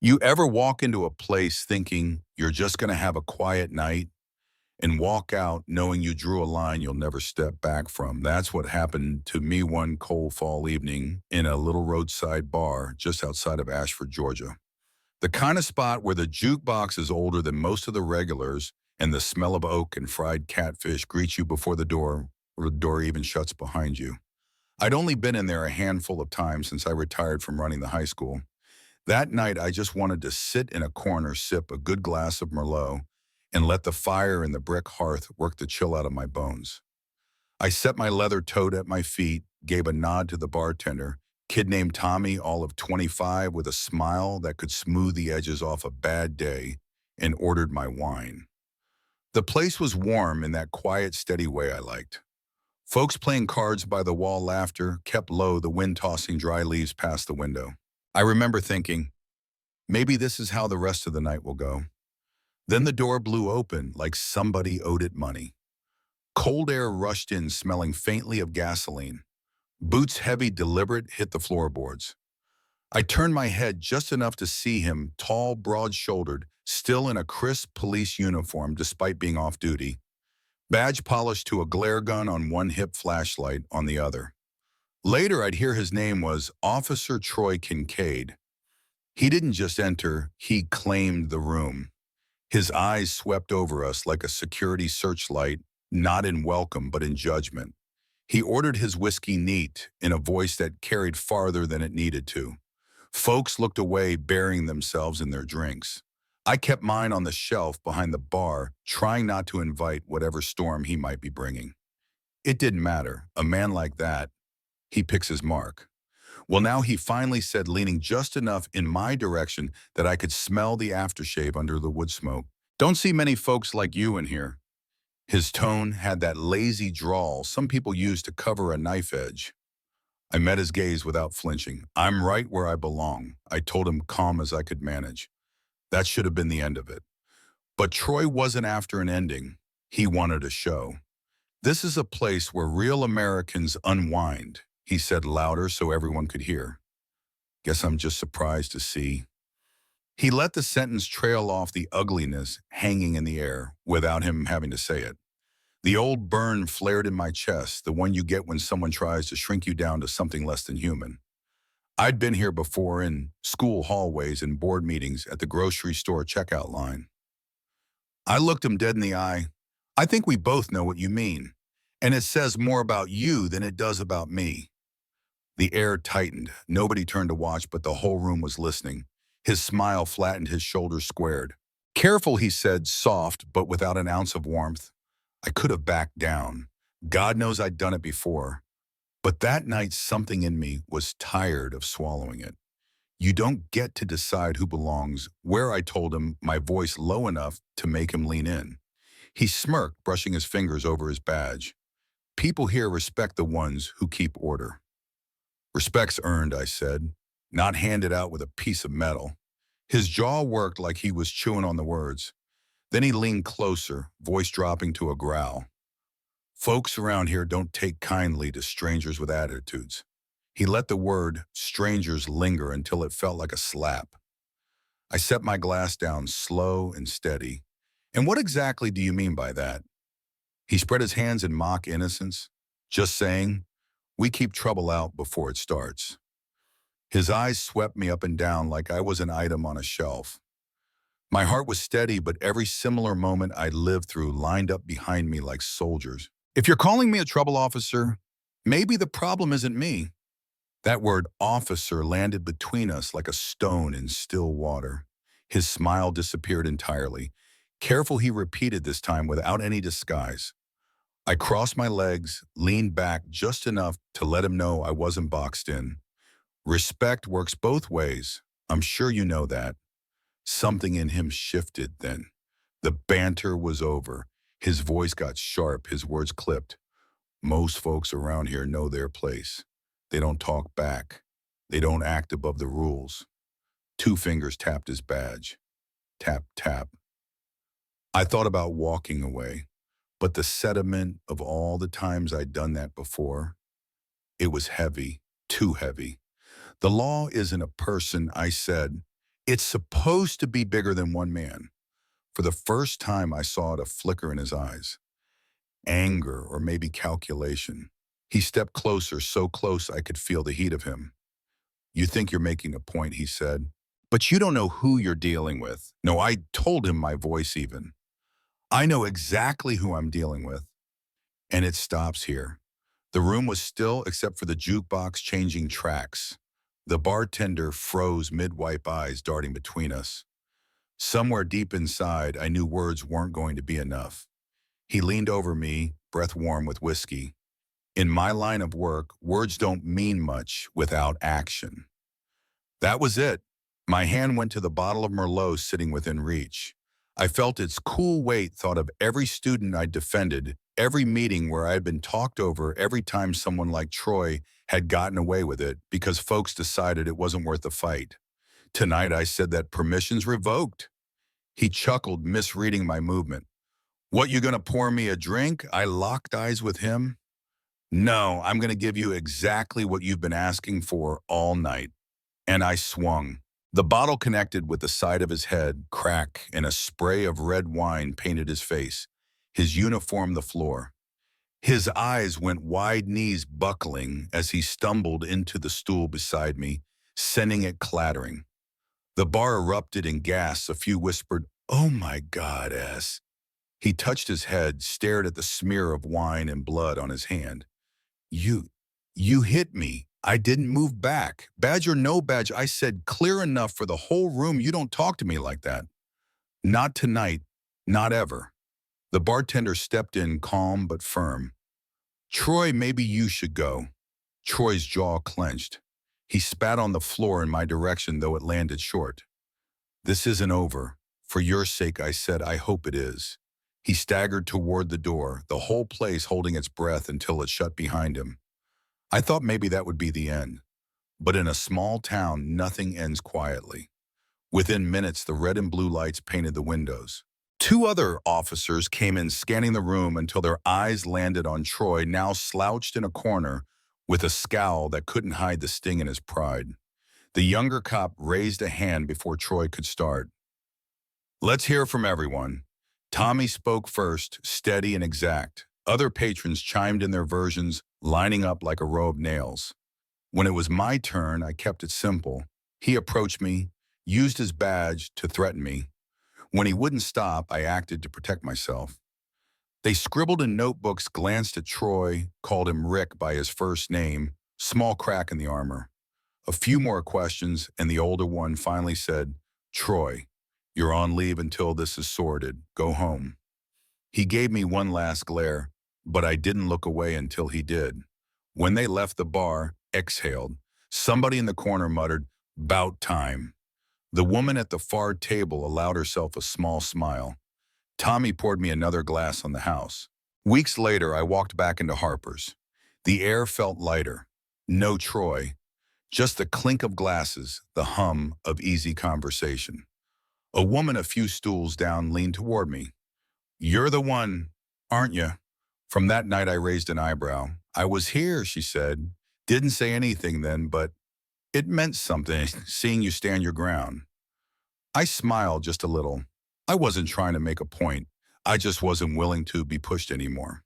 You ever walk into a place thinking you're just going to have a quiet night and walk out knowing you drew a line you'll never step back from? That's what happened to me one cold fall evening in a little roadside bar just outside of Ashford, Georgia. The kind of spot where the jukebox is older than most of the regulars and the smell of oak and fried catfish greets you before the door or the door even shuts behind you. I'd only been in there a handful of times since I retired from running the high school. That night, I just wanted to sit in a corner, sip a good glass of Merlot, and let the fire in the brick hearth work the chill out of my bones. I set my leather tote at my feet, gave a nod to the bartender, kid named Tommy, all of 25, with a smile that could smooth the edges off a bad day, and ordered my wine. The place was warm in that quiet, steady way I liked. Folks playing cards by the wall, laughter kept low, the wind tossing dry leaves past the window. I remember thinking, maybe this is how the rest of the night will go. Then the door blew open like somebody owed it money. Cold air rushed in, smelling faintly of gasoline. Boots heavy, deliberate, hit the floorboards. I turned my head just enough to see him, tall, broad-shouldered, still in a crisp police uniform despite being off duty. Badge polished to a glare gun on one hip, flashlight on the other. Later, I'd hear his name was Officer Troy Kincaid. He didn't just enter, he claimed the room. His eyes swept over us like a security searchlight, not in welcome but in judgment. He ordered his whiskey neat, in a voice that carried farther than it needed to. Folks looked away, burying themselves in their drinks. I kept mine on the shelf behind the bar, trying not to invite whatever storm he might be bringing. It didn't matter. A man like that, he picks his mark. Well, now he finally said, leaning just enough in my direction that I could smell the aftershave under the wood smoke. Don't see many folks like you in here. His tone had that lazy drawl some people use to cover a knife edge. I met his gaze without flinching. I'm right where I belong, I told him, calm as I could manage. That should have been the end of it. But Troy wasn't after an ending. He wanted a show. This is a place where real Americans unwind, he said louder so everyone could hear. Guess I'm just surprised to see. He let the sentence trail off, the ugliness hanging in the air without him having to say it. The old burn flared in my chest, the one you get when someone tries to shrink you down to something less than human. I'd been here before, in school hallways and board meetings, at the grocery store checkout line. I looked him dead in the eye. I think we both know what you mean, and it says more about you than it does about me. The air tightened. Nobody turned to watch, but the whole room was listening. His smile flattened, his shoulders squared. Careful, he said, soft, but without an ounce of warmth. I could have backed down. God knows I'd done it before. But that night, something in me was tired of swallowing it. You don't get to decide who belongs where, I told him, my voice low enough to make him lean in. He smirked, brushing his fingers over his badge. People here respect the ones who keep order. Respect's earned, I said, not handed out with a piece of metal. His jaw worked like he was chewing on the words. Then he leaned closer, voice dropping to a growl. Folks around here don't take kindly to strangers with attitudes. He let the word strangers linger until it felt like a slap. I set my glass down, slow and steady. And what exactly do you mean by that? He spread his hands in mock innocence, just saying, we keep trouble out before it starts. His eyes swept me up and down like I was an item on a shelf. My heart was steady, but every similar moment I'd lived through lined up behind me like soldiers. If you're calling me a trouble officer, maybe the problem isn't me. That word officer landed between us like a stone in still water. His smile disappeared entirely. Careful, he repeated this time without any disguise. I crossed my legs, leaned back just enough to let him know I wasn't boxed in. Respect works both ways. I'm sure you know that. Something in him shifted then. The banter was over. His voice got sharp, his words clipped. Most folks around here know their place. They don't talk back. They don't act above the rules. 2 fingers tapped his badge. Tap, tap. I thought about walking away, but the sediment of all the times I'd done that before, it was heavy, too heavy. The law isn't a person, I said. It's supposed to be bigger than one man. For the first time, I saw it a flicker in his eyes. Anger or maybe calculation. He stepped closer, so close I could feel the heat of him. You think you're making a point, he said. But you don't know who you're dealing with. No, I told him, my voice even. I know exactly who I'm dealing with. And it stops here. The room was still except for the jukebox changing tracks. The bartender froze mid-wipe, eyes darting between us. Somewhere deep inside, I knew words weren't going to be enough. He leaned over me, breath warm with whiskey. In my line of work, words don't mean much without action. That was it. My hand went to the bottle of Merlot sitting within reach. I felt its cool weight, thought of every student I'd defended, every meeting where I had been talked over, every time someone like Troy had gotten away with it because folks decided it wasn't worth the fight. Tonight I said that permission's revoked. He chuckled, misreading my movement. What, you gonna pour me a drink? I locked eyes with him. No, I'm gonna give you exactly what you've been asking for all night. And I swung. The bottle connected with the side of his head, crack, and a spray of red wine painted his face, his uniform the floor. His eyes went wide, knees buckling as he stumbled into the stool beside me, sending it clattering. The bar erupted in gasps. A few whispered, "Oh my God, S." He touched his head, stared at the smear of wine and blood on his hand. You, you hit me. I didn't move back. Badge or no badge, I said clear enough for the whole room. You don't talk to me like that. Not tonight, not ever. The bartender stepped in, calm but firm. Troy, maybe you should go. Troy's jaw clenched. He spat on the floor in my direction, though it landed short. This isn't over. For your sake, I said, I hope it is. He staggered toward the door, the whole place holding its breath until it shut behind him. I thought maybe that would be the end. But in a small town, nothing ends quietly. Within minutes, the red and blue lights painted the windows. Two other officers came in, scanning the room until their eyes landed on Troy, now slouched in a corner with a scowl that couldn't hide the sting in his pride. The younger cop raised a hand before Troy could start. Let's hear from everyone. Tommy spoke first, steady and exact. Other patrons chimed in their versions, lining up like a row of nails. When it was my turn, I kept it simple. He approached me, used his badge to threaten me. When he wouldn't stop, I acted to protect myself. They scribbled in notebooks, glanced at Troy, called him Rick by his first name, small crack in the armor. A few more questions, and the older one finally said, Troy, you're on leave until this is sorted. Go home. He gave me one last glare, but I didn't look away until he did. When they left the bar, exhaled. Somebody in the corner muttered, "'Bout time." The woman at the far table allowed herself a small smile. Tommy poured me another glass on the house. Weeks later, I walked back into Harper's. The air felt lighter. No Troy. Just the clink of glasses, the hum of easy conversation. A woman a few stools down leaned toward me. "You're the one, aren't you?" From that night, I raised an eyebrow. "I was here," she said. Didn't say anything then, but it meant something, seeing you stand your ground. I smiled just a little. I wasn't trying to make a point. I just wasn't willing to be pushed anymore.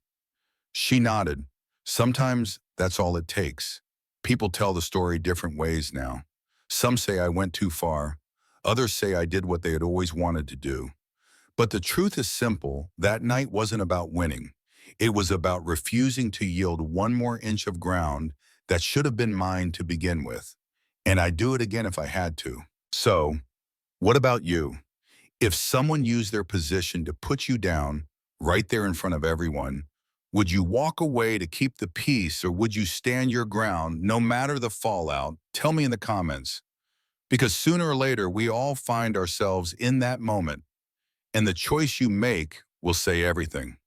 She nodded. Sometimes that's all it takes. People tell the story different ways now. Some say I went too far. Others say I did what they had always wanted to do. But the truth is simple. That night wasn't about winning. It was about refusing to yield one more inch of ground that should have been mine to begin with. And I'd do it again if I had to. So, what about you? If someone used their position to put you down right there in front of everyone, would you walk away to keep the peace, or would you stand your ground no matter the fallout? Tell me in the comments. Because sooner or later, we all find ourselves in that moment, and the choice you make will say everything.